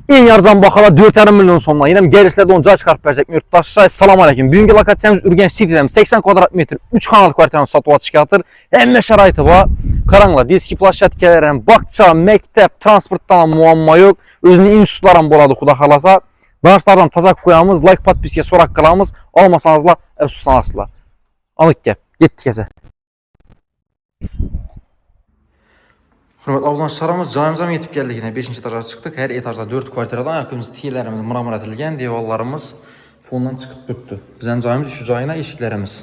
En yarıcan baxala 4,5 milyon somdan. Yine gerislərdə onca çıxarıb verəcək yurttaşlar. Salam aleyküm. Bugünkü lokasiyamız Ürgənç City'dən 80 kvadrat metr 3 kanal kvartiranı satığa çıxartır. Əmmə şəraiti var. Karanla diski plaşatkələrin, bakça, məktəb, transportdan muamma yox. Özünü institutlarla boladı xuda xalasa. Danışlardan tazaq qoyamız, like, podpiskiyə sorak qalamız. Almasanızla əfsuslanırsınızlar. Anıq gəl, getdik kəsə. Hürmet avlanışlarımız cayımıza mı yetib gəldik yine 5-ci etaja çıxdıq. Hər etajda 4 kvartiradan ayaqımız tiyələrimiz mıramır etilgən, devallarımız fondan çıxıb bürdü. Bizən cayımız işü cayına eşiklərimiz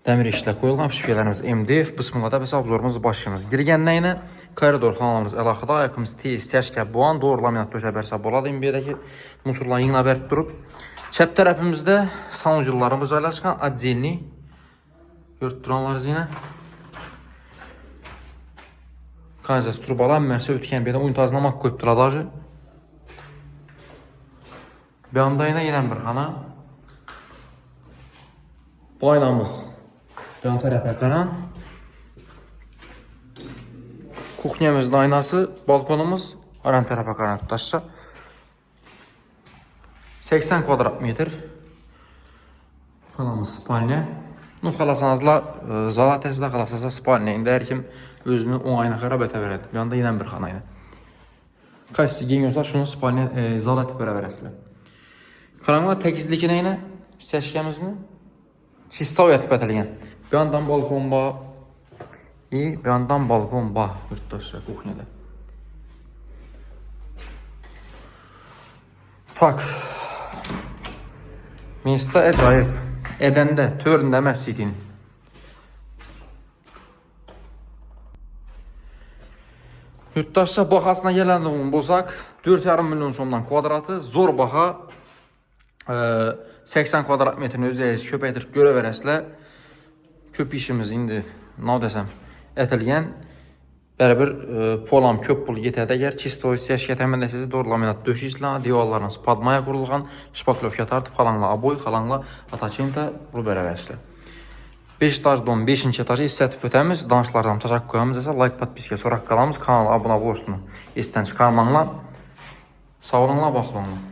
dəmir eşiklər qoyulğan, şifiyələrimiz MDF, bismillahda bəs abzorumuz başımız. Girgəndən yine koridor xanalarımız əlaqıda, ayaqımız tiyəz, səşkə, buğan, doğru laminat döşəbərsə boladı. İmbiyədəki musurla yığına bərk durub. Çəp tərəfimizdə sanucullarımız aylaşqan, adzelni yörtduranlarız yine. Kanalizasiya trubalar, mərsə ötkən bir də unitazına mak qoyubdular dajı. Bir anda yine bir xana. Bu aynamız bir anda tərəfə qaran. Kuxnyamızın aynası, balkonumuz aran tərəfə qaran tutdaşsa. 80 kvadrat metr. Xanamız spalnya. Xalasanızla zala təsilə xalasınızla spalnya. İndi hər kim özünü o ayna xərab etə verədir. Bir anda yine bir xana ilə. Qaysi geniyorsa şunu spalnya zala tipərə verəsilər. Karanlığa təkizlikinə yine səşkəmizini çistav yatıb ətəliyən. Bir yandan balkon bağ. Bir yandan balkon bağ. Yurttaşlar kuxnyada. Tak. Mesutda əcayib. Edəndə, töründə məscidin. Yurttaşlar baxasına gələndə onun bozaq 4,5 milyon somdan kvadratı zor baxa 80 kvadrat metrin özəyiz köpəkdir görə verəsilər. Köp işimiz indi nə desəm ətəliyən bərabər polam köp pul yetədə gəl çistoy səşkət həmən də sizi doğru laminat döşişlə divarlarınız padmaya qurulğan şpaklovka tartıb xalanla aboy xalanla ataçinta bu bərabərsə 5 etajdan 5-ci etajı hissətib ötəmiz danışlardan təşəkkür qoyamız isə like podpiskiya soraq qalamız kanala abunə olsun istən çıxarmanla sağ olunla baxılınla.